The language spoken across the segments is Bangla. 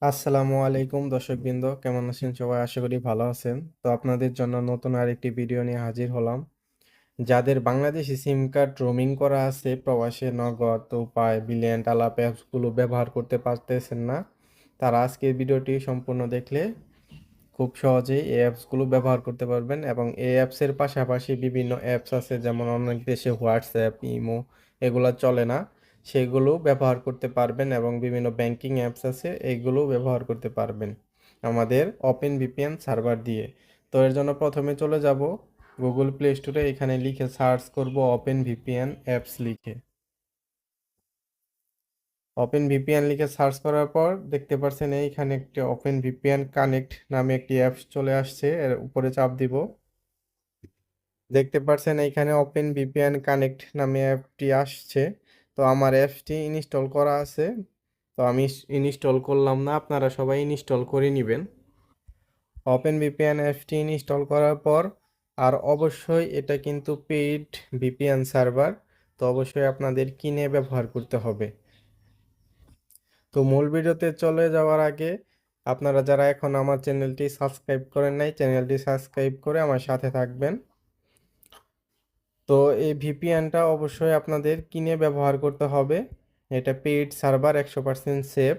আসসালামু আলাইকুম দর্শকবৃন্দ, কেমন আছেন সবাই? আশা করি ভালো আছেন। তো আপনাদের জন্য নতুন আরেকটি ভিডিও নিয়ে হাজির হলাম। যাদের বাংলাদেশি সিম কার্ড রোমিং করা আছে, প্রবাসে নগদ উপায় ব্রিলিয়ান্ট আলাপ অ্যাপসগুলো ব্যবহার করতে পারতেছেন না, তারা আজকের ভিডিওটি সম্পূর্ণ দেখলে খুব সহজেই এই অ্যাপসগুলো ব্যবহার করতে পারবেন। এবং এই অ্যাপসের পাশাপাশি বিভিন্ন অ্যাপস আছে, যেমন অনেক দেশে হোয়াটসঅ্যাপ, ইমো এগুলো চলে না, সেগুলো ব্যবহার করতে পারবেন। এবং বিভিন্ন ব্যাংকিং অ্যাপস আছে, এইগুলো ব্যবহার করতে পারবেন আমাদের ওপেন ভিপিএন সার্ভার দিয়ে। তো এর জন্য প্রথমে চলে যাব গুগল প্লে স্টোরে, এখানে লিখে সার্চ করব ওপেন ভিপিএন অ্যাপস লিখে। ওপেন ভিপিএন লিখে সার্চ করার পর দেখতে পাচ্ছেন এইখানে একটি ওপেন ভিপিএন কানেক্ট নামে একটি অ্যাপস চলে আসছে, এর উপরে চাপ দিব। দেখতে পাচ্ছেন এইখানে ওপেন ভিপিএন কানেক্ট নামে অ্যাপটি আসছে। তো আমার অ্যাপসটি ইনস্টল করা আছে, তো আমি ইনস্টল করলাম না, আপনারা সবাই ইনস্টল করে নেবেন। ওপেন ভিপিএন অ্যাপসটি ইনস্টল করার পর, আর অবশ্যই এটা কিন্তু পেইড ভিপিএন সার্ভার, তো অবশ্যই আপনাদের কিনে ব্যবহার করতে হবে। তো মূল ভিডিওতে চলে যাওয়ার আগে, আপনারা যারা এখন আমার চ্যানেলটি সাবস্ক্রাইব করেন নাই, চ্যানেলটি সাবস্ক্রাইব করে আমার সাথে থাকবেন। তো এই ভিপিএনটা অবশ্যই আপনাদের কিনে ব্যবহার করতে হবে। এটা পেইড সার্ভার, 100% সেফ।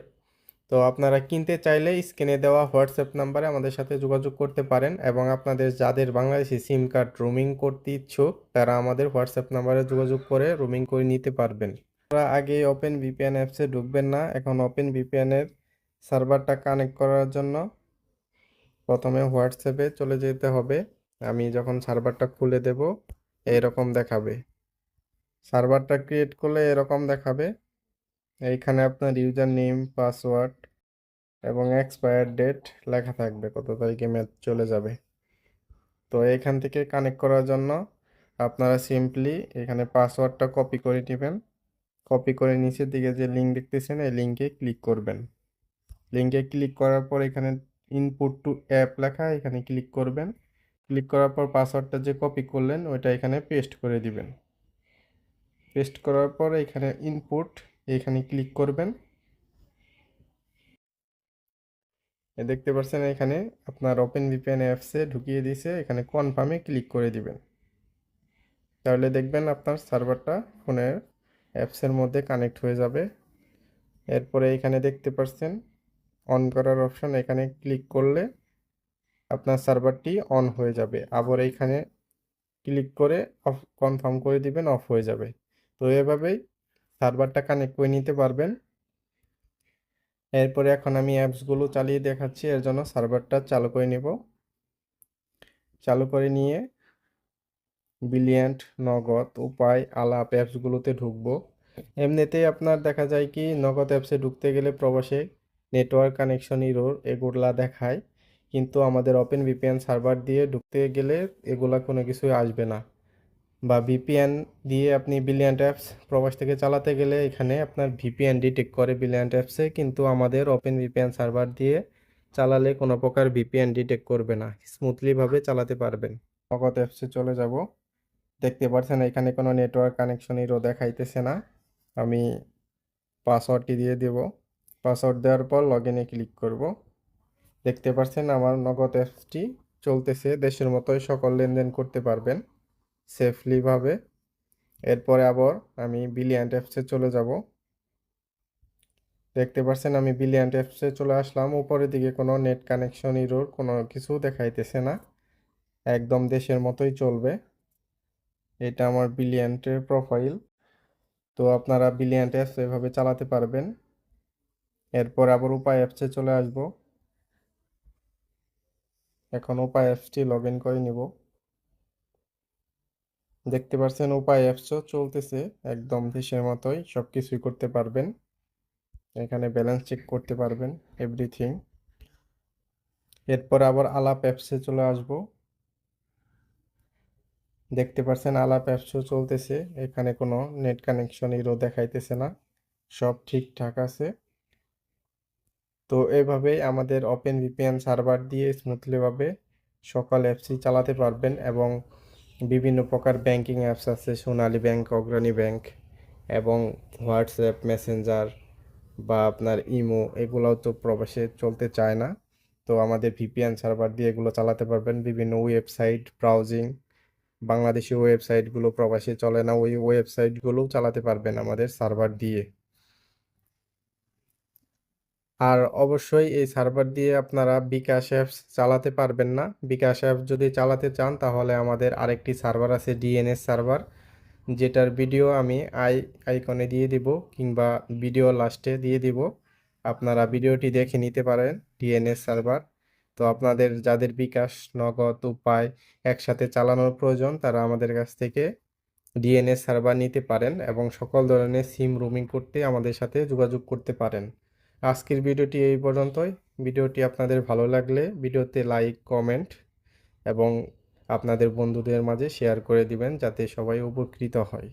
তো আপনারা কিনতে চাইলে স্ক্রিনে দেওয়া হোয়াটসঅ্যাপ নাম্বারে আমাদের সাথে যোগাযোগ করতে পারেন, এবং আপনাদের যাদের বাংলাদেশি সিম কার্ড রোমিং করতে ইচ্ছুক, তারা আমাদের হোয়াটসঅ্যাপ নাম্বারে যোগাযোগ করে রোমিং করে নিতে পারবেন। আপনারা আগে ওপেন ভিপিএন অ্যাপসে ঢুকবেন না। এখন ওপেন ভিপিএন এর সার্ভারটা কানেক্ট করার জন্য প্রথমে হোয়াটসঅ্যাপে চলে যেতে হবে। আমি যখন সার্ভারটা খুলে দেব, এরকম দেখাবে। সার্ভারটা ক্রিয়েট করলে এরকম দেখাবে। এইখানে আপনার ইউজার নেম, পাসওয়ার্ড এবং এক্সপায়ার ডেট লেখা থাকবে, কত তারিখে ম্যাচ চলে যাবে। তো এখান থেকে কানেক্ট করার জন্য আপনারা সিম্পলি এখানে পাসওয়ার্ডটা কপি করে নেবেন। কপি করে নিচের দিকে যে লিঙ্ক দেখতেছেন, এই লিঙ্কে ক্লিক করবেন। লিঙ্কে ক্লিক করার পর এখানে ইনপুট টু অ্যাপ লেখা, এখানে ক্লিক করবেন। ক্লিক করার পর পাসওয়ার্ডটা যে কপি করলেন ওইটা এখানে পেস্ট করে দিবেন। পেস্ট করার পর এখানে ইনপুট, এখানে ক্লিক করবেন। দেখতে পাচ্ছেন এখানে আপনার ওপেন ভিপিএন অ্যাপসে ঢুকিয়ে দিয়েছে, এখানে কনফার্মে ক্লিক করে দিবেন। তাহলে দেখবেন আপনার সার্ভারটা ফোনের অ্যাপসের মধ্যে কানেক্ট হয়ে যাবে। এরপরে এখানে দেখতে পাচ্ছেন অন করার অপশন, এখানে ক্লিক করলে আপনার সার্ভারটি অন হয়ে যাবে। আবার এখানে ক্লিক করে অফ কনফার্ম করে দিবেন, অফ হয়ে যাবে। তো এভাবেই সার্ভারটা কানেক্ট করে নিতে পারবেন। এরপরে এখন আমি অ্যাপসগুলো চালিয়ে দেখাচ্ছি, এর জন্য সার্ভারটা চালু করে নেব। চালু করে নিয়ে ব্রিলিয়ান্ট, নগদ, উপায়, আলাপ অ্যাপসগুলোতে ঢুকবো। এমনিতেই আপনার দেখা যায় কি, নগদ অ্যাপসে ঢুকতে গেলে প্রবাসে নেটওয়ার্ক কানেকশন ইরোর এগুলা দেখায়, কিন্তু আমাদের ওপেন ভিপিএন সার্ভার দিয়ে ঢুকতে গেলে এগুলা কোনো কিছুই আসবে না। বা ভিপিএন দিয়ে আপনি ব্রিলিয়ান্ট অ্যাপস প্রবাস থেকে চালাতে গেলে এখানে আপনার ভিপিএন ডিটেক্ট করে ব্রিলিয়ান্ট অ্যাপসে, কিন্তু আমাদের ওপেন ভিপিএন সার্ভার দিয়ে চালালে কোনো প্রকার ভিপিএন ডিটেক্ট করবে না, স্মুথলিভাবে চালাতে পারবেন। নগদ অ্যাপসে চলে যাব। দেখতে পাচ্ছেন এখানে কোনো নেটওয়ার্ক কানেকশনেরও দেখাইতেছে না। আমি পাসওয়ার্ডটি দিয়ে দেব। পাসওয়ার্ড দেওয়ার পর লগ ইনে ক্লিক করব। দেখতে পাচ্ছেন আমার নগদ অ্যাপসটি চলতেছে, দেশের মতোই সকল লেনদেন করতে পারবেন সেফলিভাবে। এরপরে আবার আমি ব্রিলিয়ান্ট অ্যাপসে চলে যাব। দেখতে পাচ্ছেন আমি ব্রিলিয়ান্ট অ্যাপসে চলে আসলাম। উপরের দিকে কোনো নেট কানেকশন ইরোর কোনো কিছু দেখাইতেছে না, একদম দেশের মতোই চলবে। এটা আমার ব্রিলিয়ান্টের প্রোফাইল। তো আপনারা ব্রিলিয়ান্ট অ্যাপস এভাবে চালাতে পারবেন। এরপর আবার উপায় অ্যাপসে চলে আসব। এখন উপায় অ্যাপসটি লগ ইন করে নিব। দেখতে পাচ্ছেন উপায় অ্যাপসও চলতেছে, একদম দেশের মতোই সব কিছুই করতে পারবেন। এখানে ব্যালেন্স চেক করতে পারবেন, এভরিথিং। এরপর আবার আলাপ অ্যাপসে চলে আসব। দেখতে পাচ্ছেন আলাপ অ্যাপসও চলতেছে, এখানে কোনো নেট কানেকশন এরও দেখাইতেছে না, সব ঠিকঠাক আছে। তো এভাবেই আমাদের ওপেন ভিপিএন সার্ভার দিয়ে স্মুথলিভাবে সকল অ্যাপসই চালাতে পারবেন। এবং বিভিন্ন প্রকার ব্যাংকিং অ্যাপস আছে, সোনালী ব্যাংক, অগ্রণী ব্যাংক এবং হোয়াটসঅ্যাপ, মেসেঞ্জার, বা আপনার ইমো এগুলোও তো প্রবাসে চলতে চায় না। তো আমাদের ভিপিএন সার্ভার দিয়ে এগুলো চালাতে পারবেন। বিভিন্ন ওয়েবসাইট ব্রাউজিং, বাংলাদেশি ওয়েবসাইটগুলো প্রবাসে চলে না, ওই ওয়েবসাইটগুলোও চালাতে পারবেন আমাদের সার্ভার দিয়ে। আর অবশ্যই এই সার্ভার দিয়ে আপনারা বিকাশ অ্যাপস চালাতে পারবেন না। বিকাশ অ্যাপ যদি চালাতে চান তাহলে আমাদের আরেকটি সার্ভার আছে, ডিএনএস সার্ভার, যেটার ভিডিও আমি আইকনে দিয়ে দিব কিংবা ভিডিও লাস্টে দিয়ে দিব। আপনারা ভিডিওটি দেখে নিতে পারেন। ডিএনএস সার্ভার, তো আপনাদের যাদের বিকাশ নগদ উপায় একসাথে চালানোর প্রয়োজন তারা আমাদের কাছ থেকে ডিএনএস সার্ভার নিতে পারেন এবং সকল ধরনের সিম রোমিং করতে আমাদের সাথে যোগাযোগ করতে পারেন। আজকের ভিডিওটি এই পর্যন্তই। ভিডিওটি আপনাদের ভালো লাগলে ভিডিওতে লাইক, কমেন্ট এবং আপনাদের বন্ধুদের মাঝে শেয়ার করে দিবেন যাতে সবাই উপকৃত হয়।